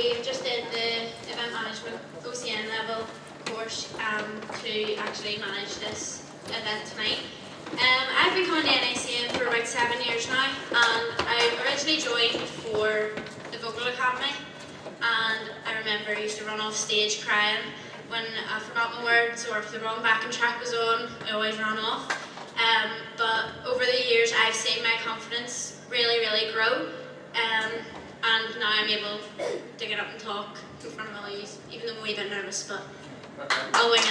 we just did the event management OCN level course to actually manage this event tonight. I've been coming to NACN for about 7 years now, and I originally joined for the Vocal Academy, and I remember I used to run off stage crying when I forgot my words, or if the wrong backing track was on, I always ran off. But over the years I've seen my confidence really grow, and now I'm able to get up and talk in front of all of you, even though I'm a wee bit nervous, but I'll wing it.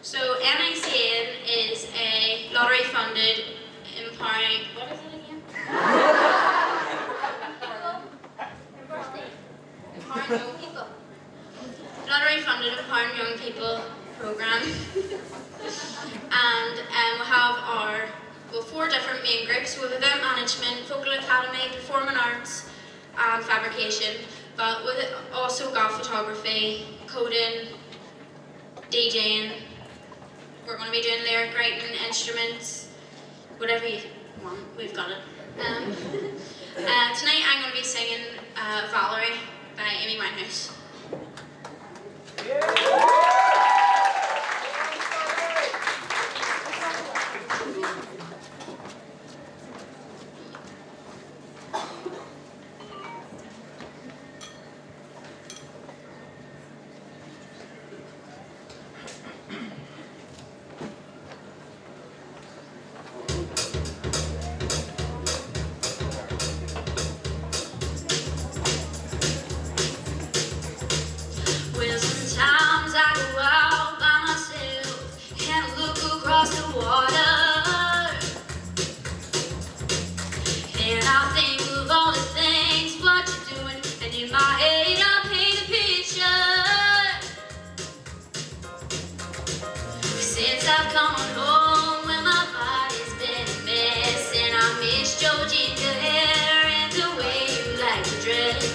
So NACN is a lottery-funded, empowering, what is it again? Empowering young people. Lottery-funded, empowering young people program. And we have our 4 different main groups. We have event management, vocal academy, performing arts, and fabrication. But with it also got photography, coding, DJing. We're going to be doing lyric writing, instruments, whatever you want, we've got it. Tonight I'm going to be singing Valerie by Amy Winehouse. Sometimes I go out by myself and look across the water, and I think of all the things what you're doing, and in my head I paint a picture. Since I've come home, well, my body's been a mess, and I miss your ginger hair and the way you like to dress.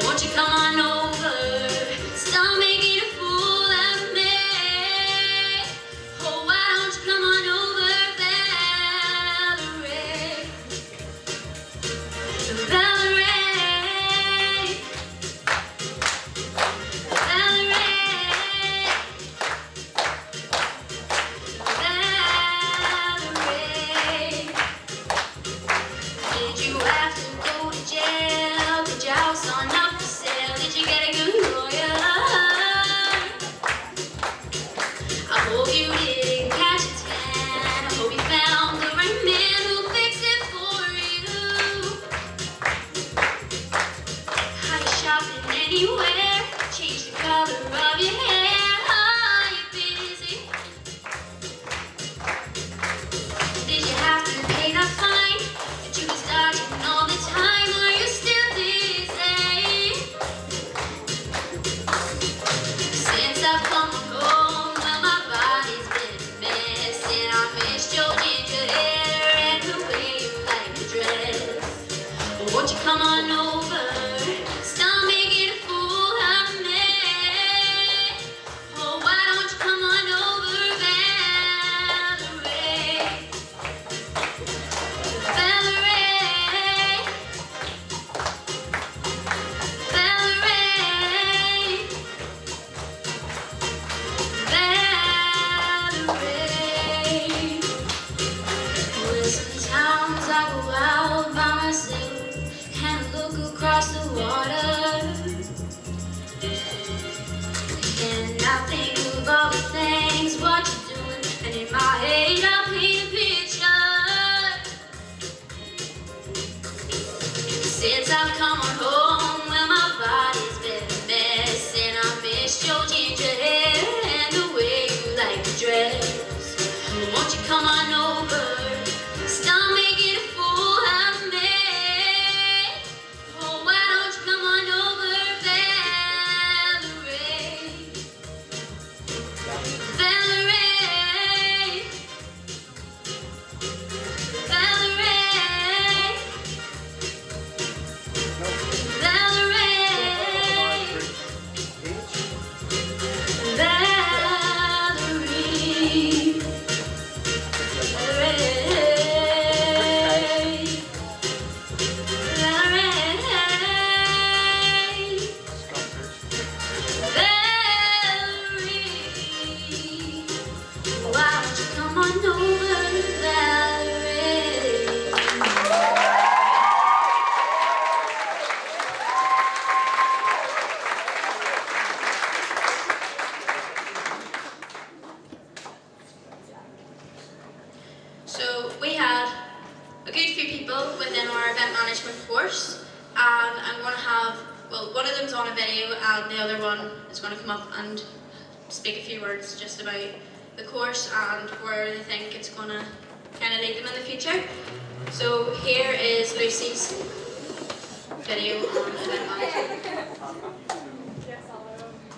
Won't you come on over? Stop making a fool out of me. Oh, why don't you come on over, Valerie? Valerie, Valerie. Did you have to go to jail? Did your house on up for sale? Did you get a good lawyer? I hope you didn't catch a tan. I hope you found the right man who'll fix it for you. Are you shopping anywhere? Change the color of your hair. Are you busy? Did you have to pay that fine that you was dodging all the time? Are you still busy? Since I've come home, well, my body's been So we had a good few people within our event management course, and I'm going to have, well, one of them's on a video and the other one is going to come up and speak a few words just about the course and where they think it's going to kind of lead them in the future. So here is Lucy's video on event management.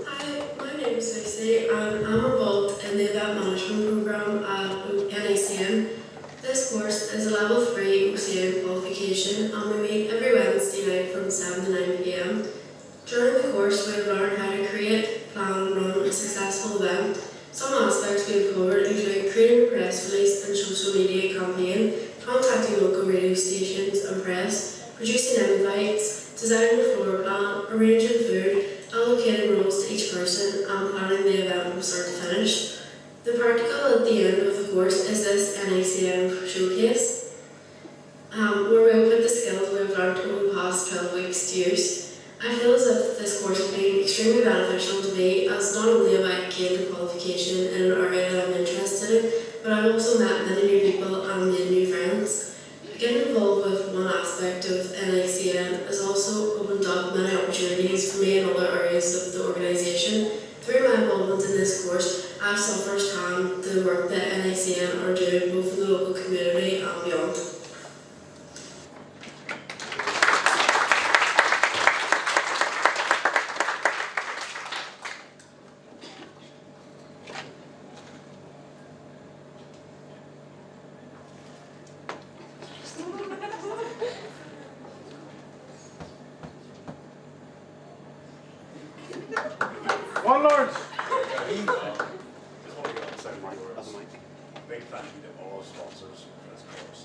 Hi, my name is Lucy and I'm involved in the event management programme at NACN. This course is a level 3 OCN qualification and we meet every Wednesday night from 7 to 9 p.m. During the course we have learned how to create, plan and run a successful event. Some aspects we have covered include creating a press release and social media campaign, contacting local radio stations and press, producing invites, designing a floor plan, arranging food, allocating roles to each person and planning the event from start to finish. The practical at the end of the course is this NACN showcase, where we will put the skills we have learned over the past 12 weeks to use. I feel as if this course has been extremely beneficial to me, as not only have I gained a qualification in an area that I'm interested in, but I've also met many new people and made new friends. Getting involved with one aspect of NACN has also opened up many opportunities for me in other areas of the organisation. Through my involvement in this course, I've saw firsthand the work that NACN are doing both in the local community and beyond. One Lord. Big thank you to all our sponsors for this course.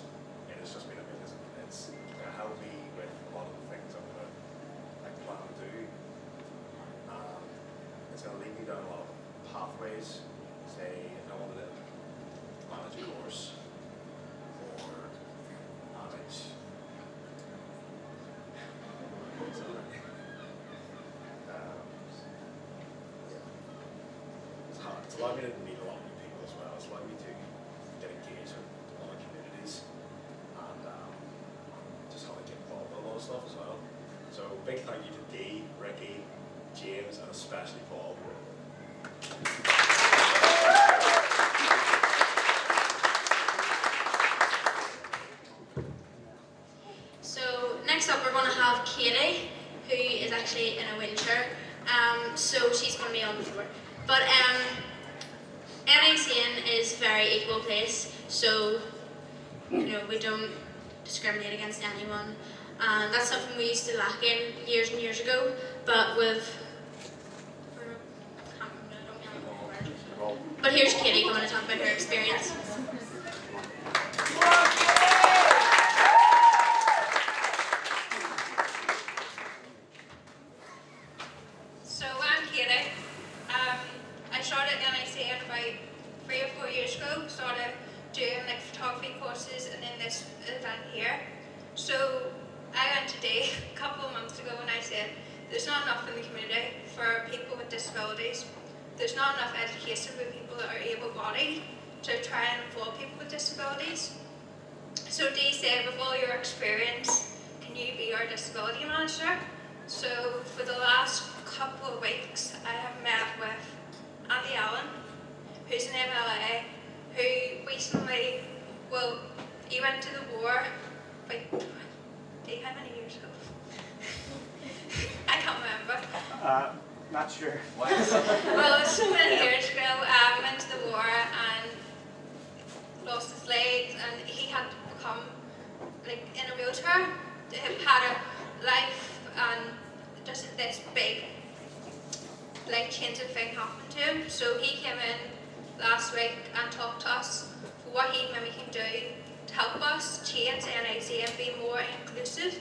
It's just been amazing. It's helped me with a lot of the things I'm going to plan to do. It's going to lead me down a lot of pathways. Say, if I wanted to manage a course or manage. It's allowed me to meet a lot of new people as well. It's allowed me to get engaged with other communities and just how to get involved in a lot of stuff as well. So big thank you to Dee, Ricky, James and especially Paul. So next up we're going to have Katie, who is actually in a wheelchair, so she's going to be on the floor. But NACN is a very equal place, so we don't discriminate against anyone, and that's something we used to lack in years and years ago. But but here's Katie going to talk about her experience. So I'm Katie. I started NACN about 3 or 4 years ago. Started doing photography courses and then this event here. So I went today a couple of months ago and I said there's not enough in the community for people with disabilities. There's not enough education for people that are able-bodied to try and involve people with disabilities. So Dee said, with all your experience, can you be our disability manager? So for the last couple of weeks, I have met with Andy Allen, who's an MLA, who recently, he went to the war, how many years ago? I can't remember. Not sure. Well, it was so many years ago. Went to the war and lost his legs, and he had to become in a wheelchair. He had a life, and just this big, changing thing happened to him. So he came in last week and talked to us for what he maybe can do to help us change NAC and be more inclusive.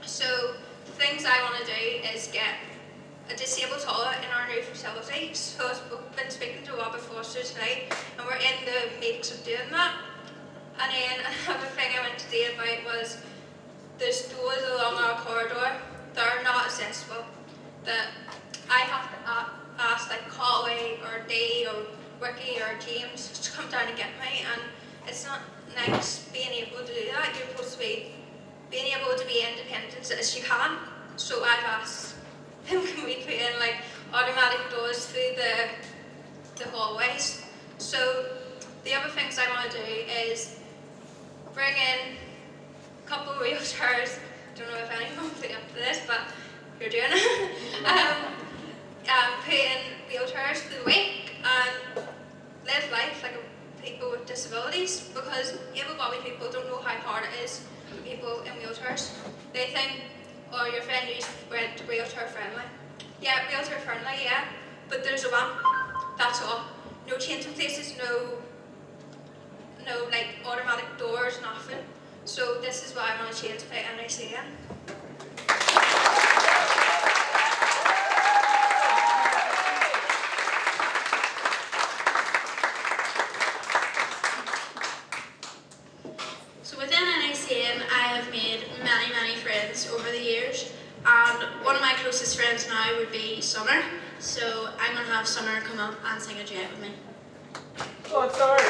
So the things I want to do is get a disabled toilet in our new facilities. So I've been speaking to Robert Foster tonight, and we're in the midst of doing that. And then another thing I went to Dee about was there's doors along our corridor that are not accessible, that I have to ask Collie or Dee or Ricky or James to come down and get me, and it's not nice being able to do that. You're supposed to be being able to be independent as you can. So I've asked him, can we put in like automatic doors through the hallways? So the other things I want to do is bring in a couple of wheelchairs. Don't know if anyone will be up to this, but you're doing it. Put in wheelchairs through the week and live life like people with disabilities, because able-bodied people don't know how hard it is for people in wheelchairs. They think, oh, your friend went wheelchair friendly. Yeah, wheelchair friendly, yeah, but there's a ramp, that's all. No changing places, no like automatic doors, nothing. So this is what I want to change about NACN. So within NACN, I have made many friends over the years, and one of my closest friends now would be Summer. So I'm going to have Summer come up and sing a duet with me. Go on, sorry.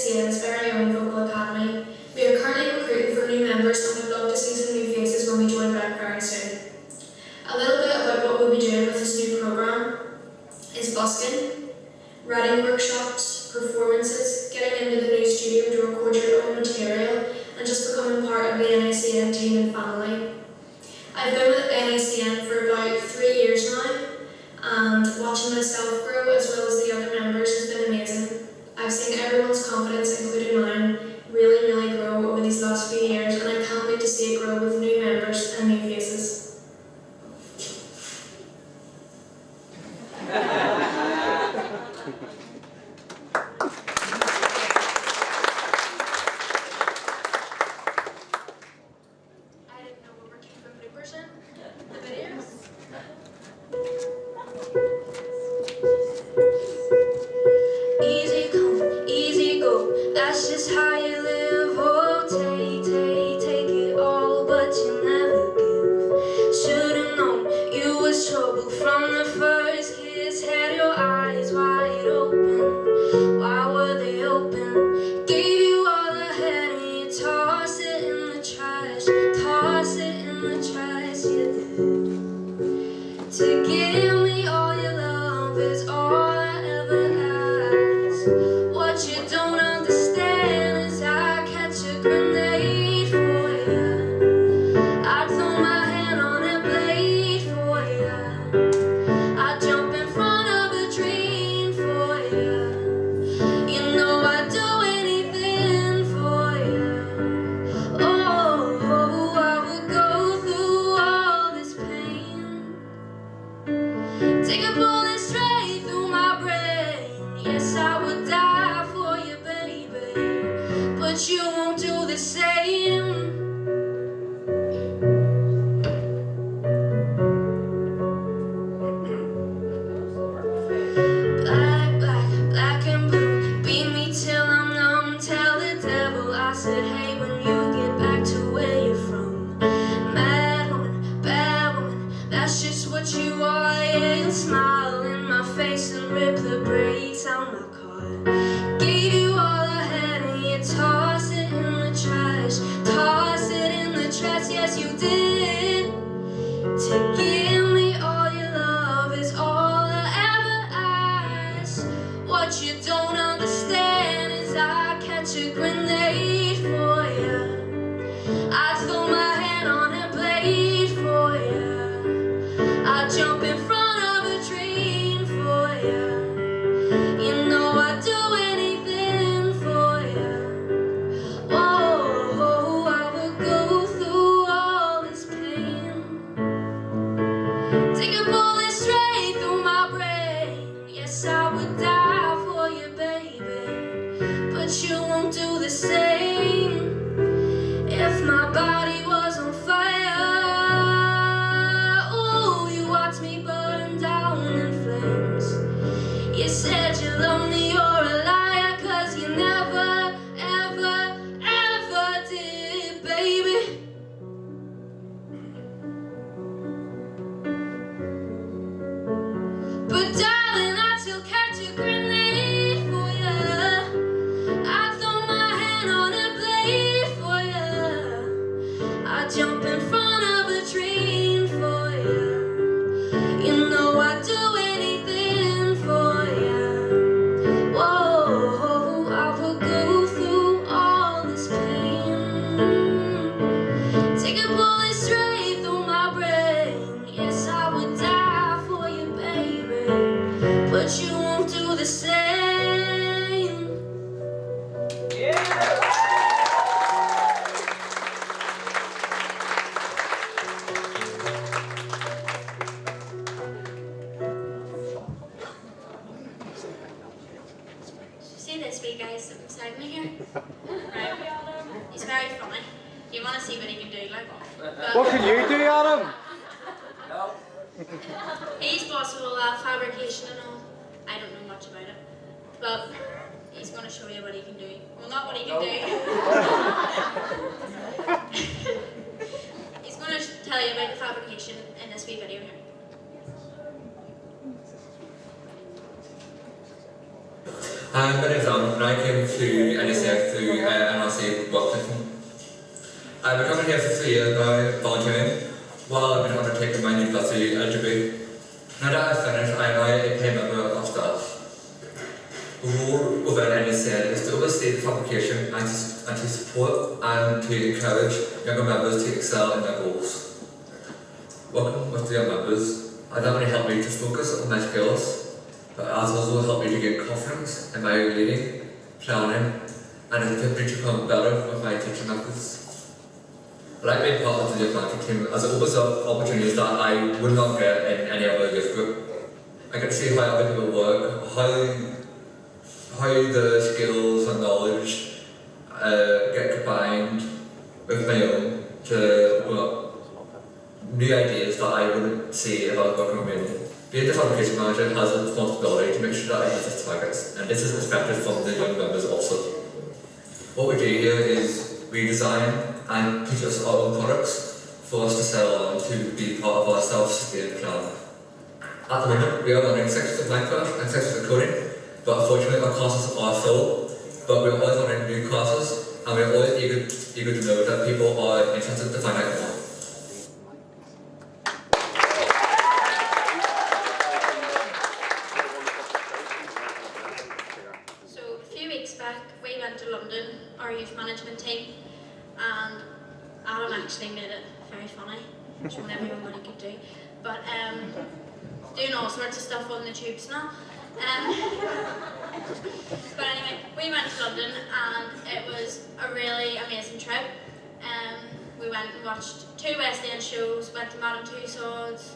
NACN's very own vocal academy. We are currently recruiting for new members and would love to see some new faces when we join back very soon. A little bit about what we'll be doing with this new programme is busking, writing workshops, performances, getting into the new studio to record your own material, and just becoming part of the NACN team and family. I've been with NACN for about 3 years now, and watching myself grow as well as the other members has been amazing. I've seen everyone's confidence, including mine, really grow over these last few years, and I can't wait to see it grow with new members and new faces. Easy come, easy go, that's just how you live. Oh, take it all, but you never give. Should've known you was trouble from the first kiss. Had your eyes wide open, why were they open? Gave you all I had and you toss it in the trash. Toss it in the trash, you did. To give me all your love is all I ever ask. What you don't understand is I catch a grenade for you. I throw my hand on a blade for you. I jump in front of a dream for you. You know I'd do anything for you. Oh, I would go through all this pain. Take a bullet straight through my brain. Yes, I would die for you, baby, but you won't do the same. Black and blue, beat me till I'm numb. Tell the devil I said, hey, when you get back to where you're from. Mad woman, bad woman, that's just what you are. Yeah, you'll smile in my face and rip the brakes out my car. Gave you all I had and you toss it in the trash. Toss it in the trash, yes you did. To give me all your love is all I ever ask. What you don't understand is I catch a grenade for you. I throw my hand on a blade for you. I jump in front of a train for you. You know I'd do anything for you. Whoa, I would go through all this pain. Take a bullet straight through my brain. Yes, I would die for you, baby, but you won't do the same. If my body was on fire, ooh, you watched me burn down in flames. You said you love me, you're a liar, 'cause you never, ever did, baby. But darling, I still catch a grenade for you. I throw my hand on a blade for you. I jump in front of a train for you. You know I'd do anything for you. Whoa, I would go through all this pain. Take a bullet straight through my brain. Yes, I would die for you, baby, but you won't do the same. See this wee guy sitting beside me here? Right. He's very funny. You want to see what he can do, like. What can you do, Adam? He's possible fabrication and all. I don't know much about it, but he's going to show you what he can do. Well, not what he can do. He's going to tell you about the fabrication in this wee video here. Good evening. when I came to NACN through NRC work placement, I've been coming here for 3 years now, volunteering, while I've been undertaking my university degree. Now that I've finished, I am now a paid member of staff. The role within NACN is to oversee the fabrication and to support and to encourage younger members to excel in their goals. Working with the young members has not only helped me to focus on my skills, but it has also helped me to gain confidence in my leading, planning, and has helped me to become better with my teaching methods. I like being part of the youth management team as it opens up opportunities that I would not get in any other youth group. I get to see how other people work, how the skills and knowledge get combined with my own to open up new ideas that I wouldn't see if I was working with me. Being the fabrication manager has a responsibility to make sure that I hit its targets, and this is expected from the young members also. What we do here is we design and produce our own products for us to sell on to be part of our self-sustained plan. At the moment, we are running 6 weeks of Minecraft and 6 weeks of coding, but unfortunately our classes are full, but we're always running new classes, and we're always eager to know that people are interested to find out more. So a few weeks back, we went to London, our youth management team, and Adam actually made it very funny, showing everyone what he could do. But doing all sorts of stuff on the tubes now. But anyway, we went to London and it was a really amazing trip. We went and watched 2 West End shows, went to Madame Tussauds,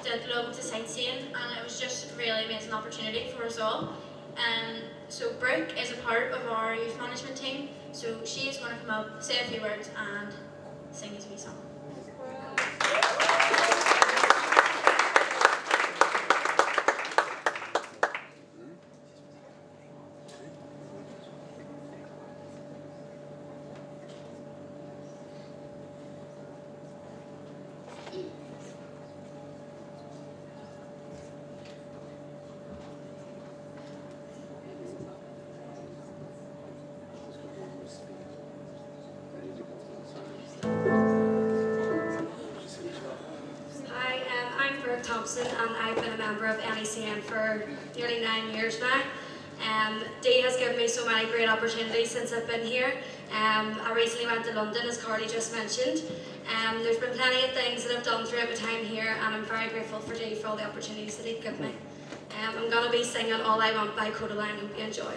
did loads of sightseeing, and it was just a really amazing opportunity for us all. So Brooke is a part of our youth management team, so she is going to come up, say a few words and sing his wee song. Thompson, and I've been a member of NACN for nearly 9 years now. Dee has given me so many great opportunities since I've been here. I recently went to London, as Carly just mentioned. There's been plenty of things that I've done throughout my time here, and I'm very grateful for Dee for all the opportunities that he'd given me. I'm going to be singing All I Want by Codaline. Hope you enjoy.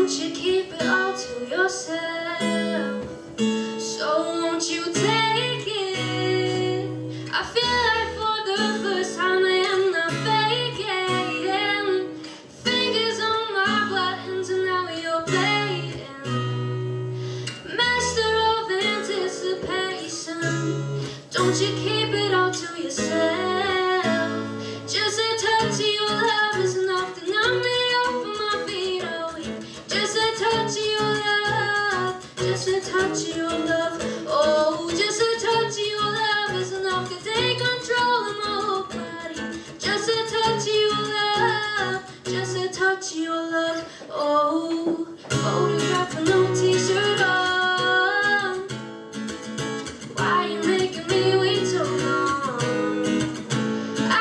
don't you keep it all to yourself? So won't you take it? I feel like for the first time I am not faking. Fingers on my buttons and now you're playing. Master of anticipation. Don't you keep it all to yourself? Just a touch of your love is enough to knock me off of my feet. Oh, yeah. Just a touch of your love. Just a touch of your love. Oh, just a touch of your love is enough to take control of my whole body. Just a touch of your love. Just a touch of your love. Oh, photograph with no t-shirt on. Why you making me wait so long? I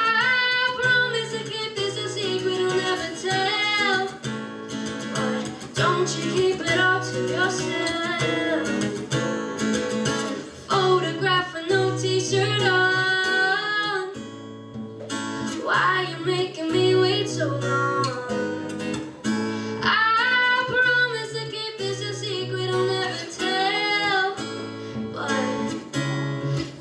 promise to keep this a secret I'll never tell. But don't you keep it all to yourself. Photograph with no t-shirt on. Why you making me wait so long? I promise to keep this a secret I'll never tell. But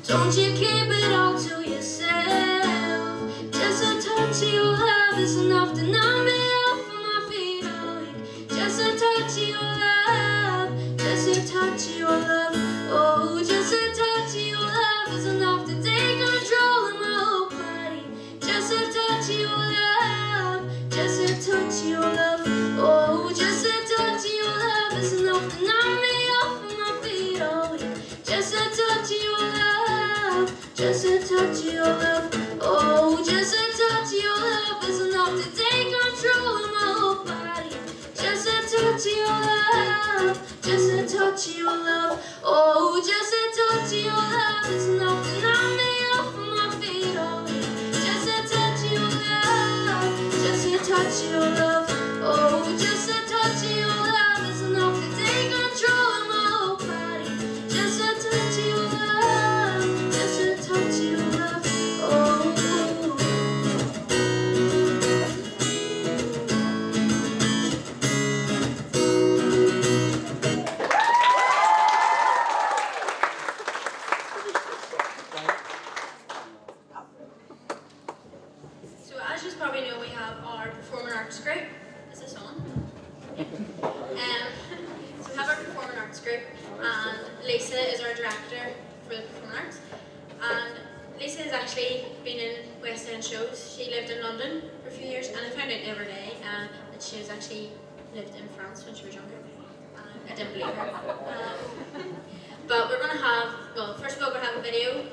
don't you keep it all to yourself. Just a touch of your love is enough to knock me off of my feet. Oh, just a touch of your love. Just a touch of your love. Oh, just a touch of your love is enough to take control of my whole body. Just a touch of your love. Just a touch of your love. Oh, just a touch of your love is enough to knock me off of my feet. Oh, just a touch of your love. Just a touch of your love. Oh, just a touch of your love is enough to take control of my whole body. Just a touch of your love. Just a touch of your love. Oh, just a touch of your love is enough to knock me off of my feet. Oh, just a touch of your love. Just a touch of your love. Oh, just a touch of your love is enough to take control of my whole body. Just a touch of your love. Just a touch of your love. Oh. So as you probably know, we have our performing arts group. Is this on? So we have our performing arts group, and Lisa is our director for the performing arts. And Lisa has actually been in West End shows. She lived in London for a few years, and I found out the other day that she has actually lived in France when she was younger. I didn't believe her. But we're going to have, well, first of all, we're going to have a video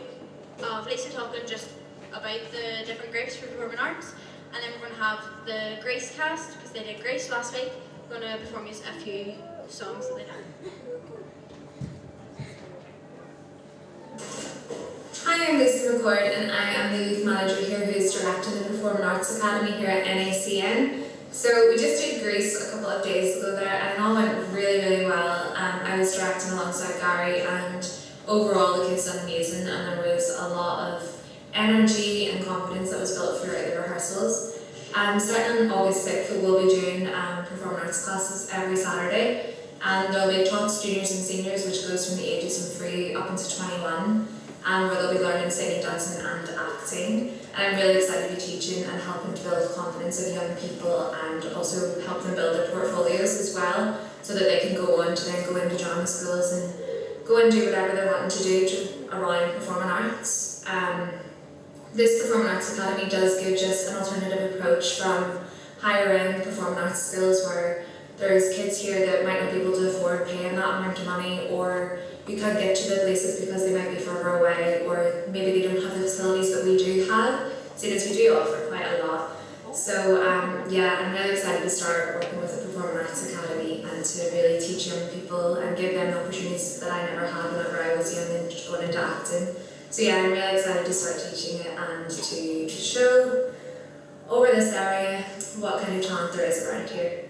of Lisa talking just about the different groups for performing arts, and then we're going to have the Grace cast, because they did Grace last week. We're going to perform you a few songs that they did. Hi, I'm Lucy McCord and I am the youth manager here who is directing the Performing Arts Academy here at NACN. So we just did Greece a couple of days ago there and it all went really, really well. I was directing alongside Gary and overall the kids done amazing, and there was a lot of energy and confidence that was built throughout the rehearsals. Starting on August 6th, we will be doing performing arts classes every Saturday, and there will be taught to juniors and seniors, which goes from the ages of 3 up into 21, where they'll be learning singing, dancing and acting. And I'm really excited to be teaching and helping to build confidence of young people and also help them build their portfolios as well, so that they can go on to then go into drama schools and go and do whatever they're wanting to do around performing arts. This Performing Arts Academy does give just an alternative approach from higher end performing arts schools, where there's kids here that might not be able to afford paying that amount of money, or you can't get to the places because they might be further away, or maybe they don't have the facilities that we do have, since we do offer quite a lot. So yeah, I'm really excited to start working with the Performing Arts Academy and to really teach young people and give them opportunities that I never had whenever I was young and going into acting. So yeah, I'm really excited to start teaching it and to show over this area what kind of talent there is around here.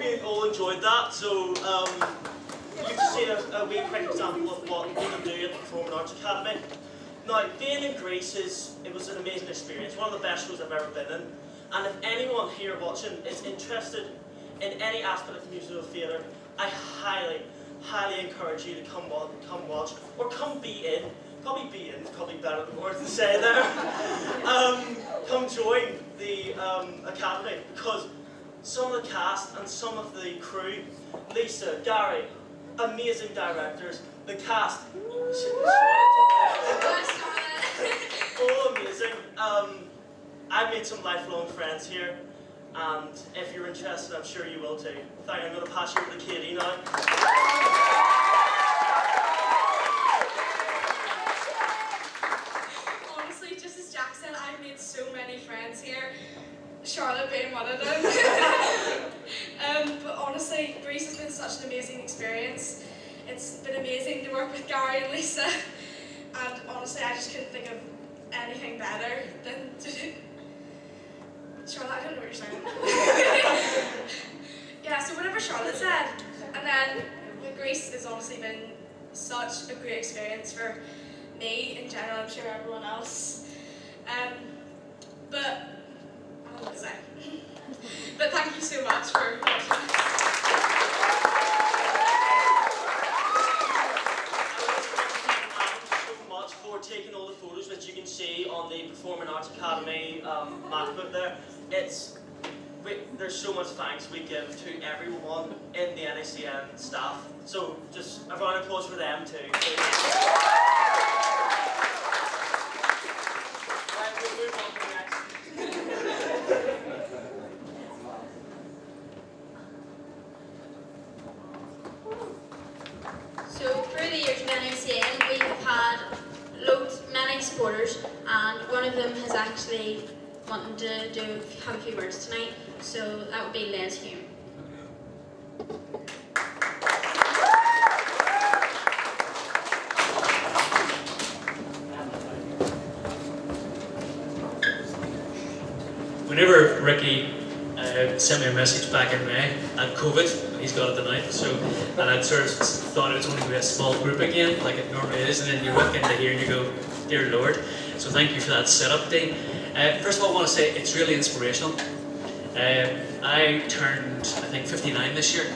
you all enjoyed that. So you've just seen a wee quick example of what we can do at the Performing Arts Academy. Now, being in Greece it was an amazing experience, one of the best shows I've ever been in. And if anyone here watching is interested in any aspect of musical theatre, I highly, highly encourage you to come watch, or come be in. Probably be in is probably better than words to say there. Come join the academy, because some of the cast and some of the crew, Lisa, Gary, amazing directors, the cast, all amazing. I've made some lifelong friends here, and if you're interested, I'm sure you will too. I'm going to pass you over to Katie now. Honestly, just as Jack said, I've made so many friends here, Charlotte being one of them. But honestly, Greece has been such an amazing experience. It's been amazing to work with Gary and Lisa, and honestly, I just couldn't think of anything better than to do. Charlotte, I don't know what you're saying. Yeah, so whatever Charlotte said, and then Greece has honestly been such a great experience for me in general, I'm sure everyone else. But I don't know what to say. But thank you so much for watching. For taking all the photos that you can see on the Performing Arts Academy matchbook there. There's so much thanks we give to everyone in the NACN staff. So just a round of applause for them too. Right, we'll move on to the next. So through the years of NACN, we have had many supporters, and one of them has actually wanted to have a few words tonight. So that would be Les Hume. Whenever Ricky sent me a message back in May, I had COVID, he's got it tonight, and I'd sort of thought it was only going to be a small group again, like it normally is, and then you walk into here and you go, dear Lord. So thank you for that setup, Dean. First of all, I want to say it's really inspirational. I turned, I think, 59 this year.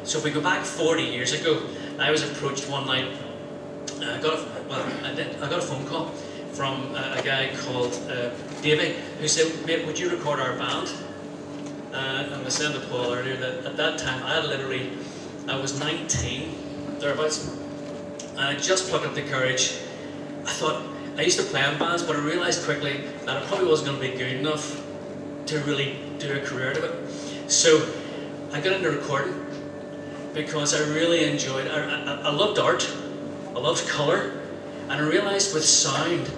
So if we go back 40 years ago, I was approached one night. I got a phone call from a guy called Davey, who said, mate, would you record our band? And I said to Paul earlier that at that time I was 19, thereabouts, and I just plucked up the courage. I thought, I used to play in bands, but I realised quickly that I probably wasn't going to be good enough to really do a career out of it. So I got into recording because I really enjoyed it. I loved art, I loved colour, and I realised with sound,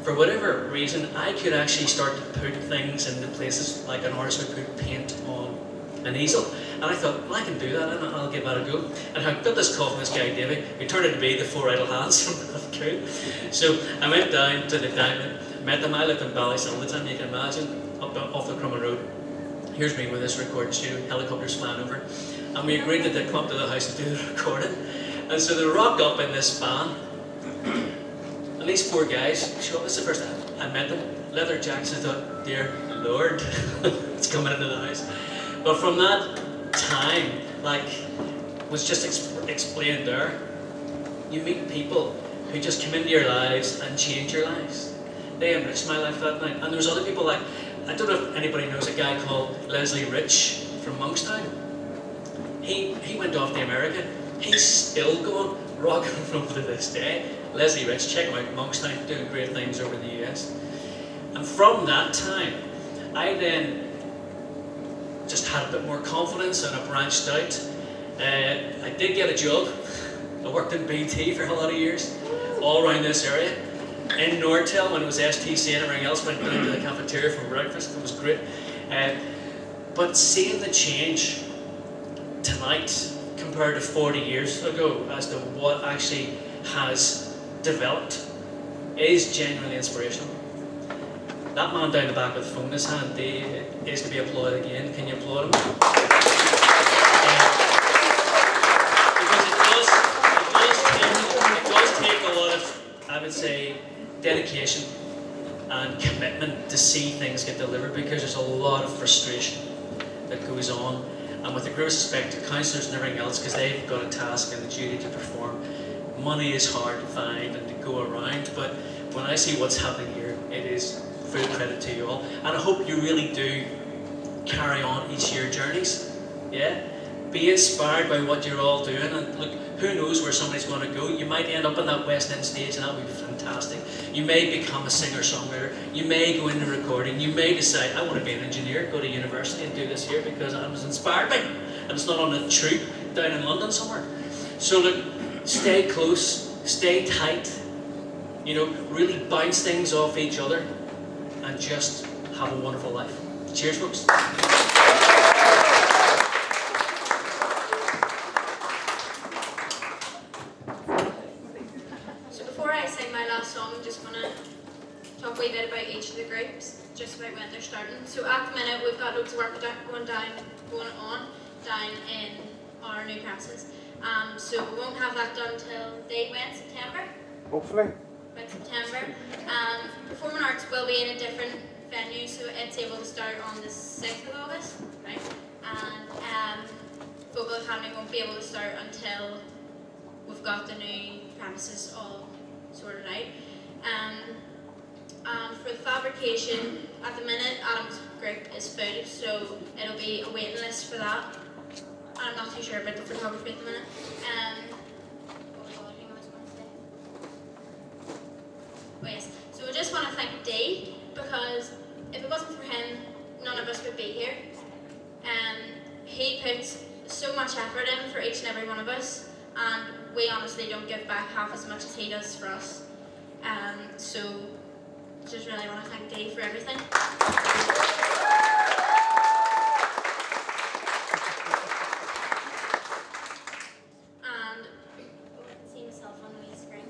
for whatever reason, I could actually start to put things into places like an artist would put paint on an easel. And I thought, well, I can do that, and I'll give that a go. And I got this call from this guy, Davey, who turned out to be the Four Idle Hands from Cool. So I went down to the diamond, met them. I lived in Ballysun all the time, you can imagine, up off the Crummer Road. Here's me with this recording studio, helicopters flying over. And we agreed that they'd come up to the house and do the recording. And so they rocked up in this van. And these four guys, sure, this is the first time I met them, leather jackets. I thought, dear Lord, it's coming into the house. But from that time, like was just explained there, you meet people who just come into your lives and change your lives. They enriched my life that night. And there was other people like, I don't know if anybody knows a guy called Leslie Rich from Monkstown. He went off to America. He's still going, rocking from to this day. Leslie Rich, check him out, Monkstown, doing great things over in the US. And from that time, I then just had a bit more confidence and I branched out. I did get a job. I worked in BT for a lot of years, all around this area. In Nortel, when it was STC and everything else, went down to the cafeteria for breakfast. It was great. But seeing the change tonight compared to 40 years ago as to what actually has developed is genuinely inspirational. That man down the back with the phone in his hand is to be applauded again. Can you applaud him? dedication and commitment to see things get delivered, because there's a lot of frustration that goes on. And with the greatest respect to counsellors and everything else, because they've got a task and a duty to perform, money is hard to find and to go around, but when I see what's happening here, it is full credit to you all. And I hope you really do carry on each year journeys. Yeah? Be inspired by what you're all doing, and look, who knows where somebody's going to go. You might end up on that West End stage and that would be fantastic. You may become a singer-songwriter, you may go into recording, you may decide, I want to be an engineer, go to university and do this here because I was inspired by it. And it's not on a tube down in London somewhere. So look, stay close, stay tight, you know, really bounce things off each other and just have a wonderful life. Cheers, folks. So before I sing my last song, I'm just going to talk a wee bit about each of the groups, just about when they're starting. So at the minute, we've got loads of work going on down in our new premises. So we won't have that done till September. Hopefully. By September. Performing arts will be in a different venue, so it's able to start on the 6th of August, right? And Vocal Academy won't be able to start until we've got the new premises all sorted out. For the fabrication, at the minute, Adam's group is full, so it'll be a waiting list for that. I'm not too sure about the photography at the minute. What was the other thing I was going to say? Oh yes, so I just want to thank Dee, because if it wasn't for him, none of us would be here. He puts so much effort in for each and every one of us, and we honestly don't give back half as much as he does for us. So just really want to thank Dee for everything. And I can see myself on the wee screen.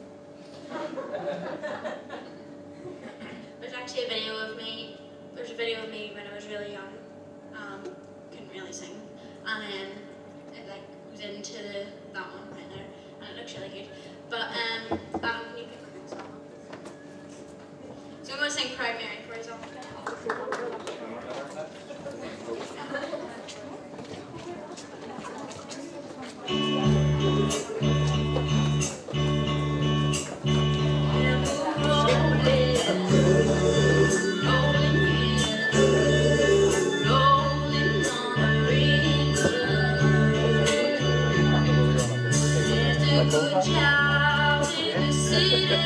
There's actually a video of me. There's a video of me when I was really young. Couldn't really sing, and then it like goes into that one right there, and it looks really good. But Adam, can you pick the next song? So I'm going to sing Proud Mary for us all. Good child in the city.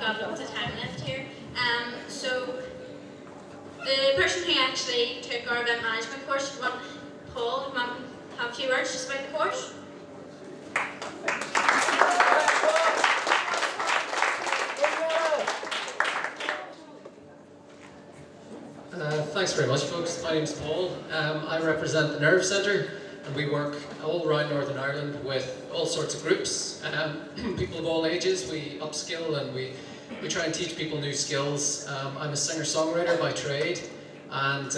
we've got loads of time left here. So the person who actually took our event management course, Paul, you want to have a few words just about the course? Thanks very much, folks. My name's Paul. I represent the Nerve Centre, and we work all around Northern Ireland with all sorts of groups, people of all ages. We upskill and we try and teach people new skills. I'm a singer-songwriter by trade, and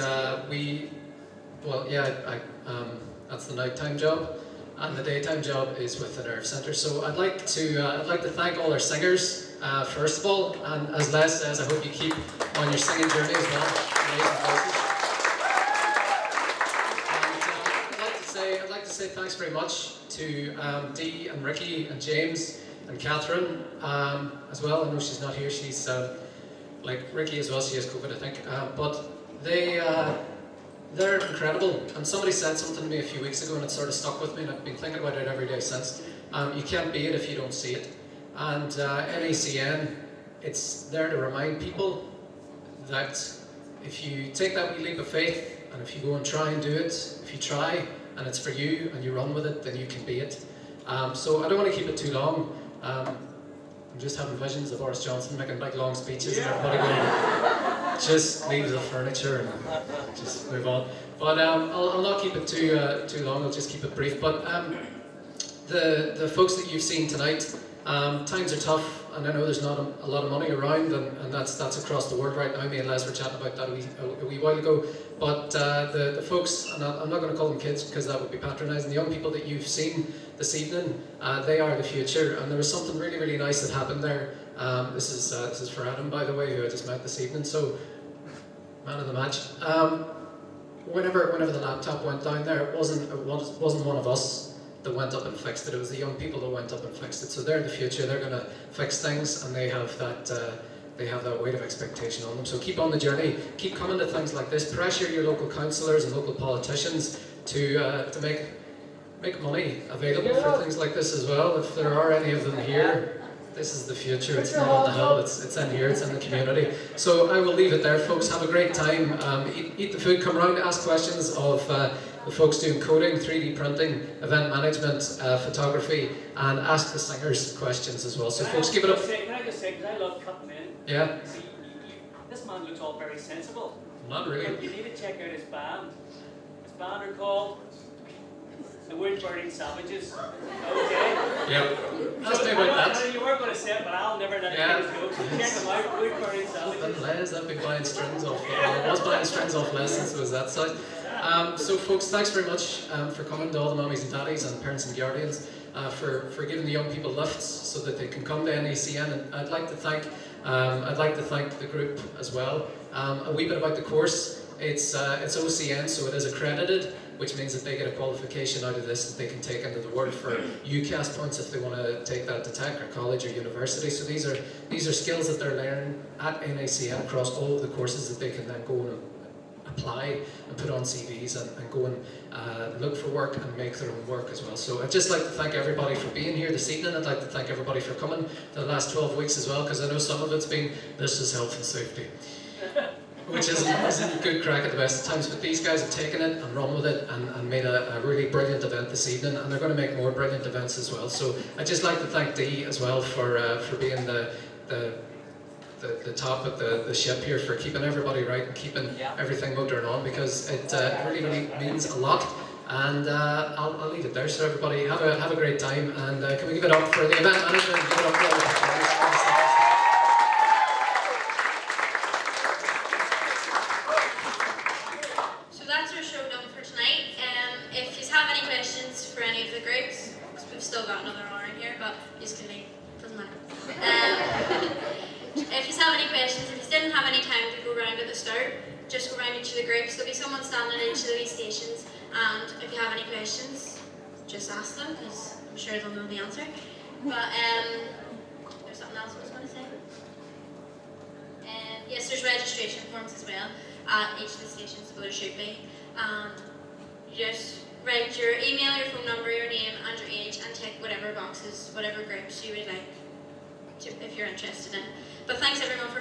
that's the nighttime job, and the daytime job is with the Nerve Centre. So I'd like to thank all our singers first of all, and as Les says, I hope you keep on your singing journey as well. Amazing voices. And I'd like to say thanks very much to Dee and Ricky and James and Catherine as well. I know she's not here. She's like Ricky as well. She has COVID, I think. But they're incredible. And somebody said something to me a few weeks ago, and it sort of stuck with me, and I've been thinking about it every day since. You can't be it if you don't see it. And NACN, it's there to remind people that if you take that wee leap of faith, and if you go and try and do it, if you try and it's for you and you run with it, then you can be it. So I don't want to keep it too long. I'm just having visions of Boris Johnson making like long speeches and everybody going, just leave the furniture and just move on. But I'll not keep it too long, I'll just keep it brief. But the folks that you've seen tonight, times are tough, and I know there's not a lot of money around, and that's across the world right now. Me and Les were chatting about that a wee while ago. But the folks, and I'm not going to call them kids because that would be patronising, the young people that you've seen this evening, they are the future. And there was something really, really nice that happened there. This is for Adam, by the way, who I just met this evening. So, man of the match. Whenever the laptop went down there, it wasn't one of us that went up and fixed it. It was the young people that went up and fixed it. So they're the future. They're going to fix things, and they have that weight of expectation on them. So keep on the journey. Keep coming to things like this. Pressure your local councillors and local politicians to make money available for things like this as well. If there are any of them here, this is the future. It's not on the hill. It's in here. It's in the community. So I will leave it there, folks. Have a great time. Eat the food. Come around to ask questions of the folks doing coding, 3D printing, event management, photography, and ask the singers questions as well. So folks, give it up. Can I just say, because I love cutting in. Yeah. See, this man looks all very sensible. Not really. But you need to check out his band. His band are called the Wood Burning Savages. Okay? Yep. Ask me about that. You weren't going to say it, but I'll never let it go. So check them out, Wood Burning Savages. Les, I've been buying strings off. I was buying strings off Les since it was that side. So folks, thanks very much for coming, to all the mummies and daddies and parents and guardians, for giving the young people lifts so that they can come to NACN. And I'd like to thank the group as well. A wee bit about the course. It's OCN, so it is accredited, which means that they get a qualification out of this that they can take into the world for UCAS points if they want to take that to tech or college or university. So these are skills that they're learning at NACN across all of the courses that they can then go and apply and put on CVs and go and look for work and make their own work as well. So I'd just like to thank everybody for being here this evening. I'd like to thank everybody for coming the last 12 weeks as well, because I know some of it's been, this is health and safety, which isn't good crack at the best of times, but these guys have taken it and run with it and made a really brilliant event this evening, and they're going to make more brilliant events as well. So I'd just like to thank Dee as well for being the top of the ship here, for keeping everybody right and keeping everything motoring on, because it really, really means a lot. And I'll leave it there. So everybody have a great time, and can we give it up for the event manager and give it up for all the performers? So that's our show done for tonight. If you have any questions for any of the groups, because we've still got another hour in here, but you can leave. Doesn't matter. If you have any questions, if you didn't have any time to go around at the start, just go around each of the groups. There'll be someone standing at each of these stations, and if you have any questions, just ask them, because I'm sure they'll know the answer. But there's something else I was going to say. Yes, there's registration forms as well at each of the stations, so there should be. You just write your email, your phone number, your name, and your age, and tick whatever boxes, whatever groups you would like if you're interested in. But thanks everyone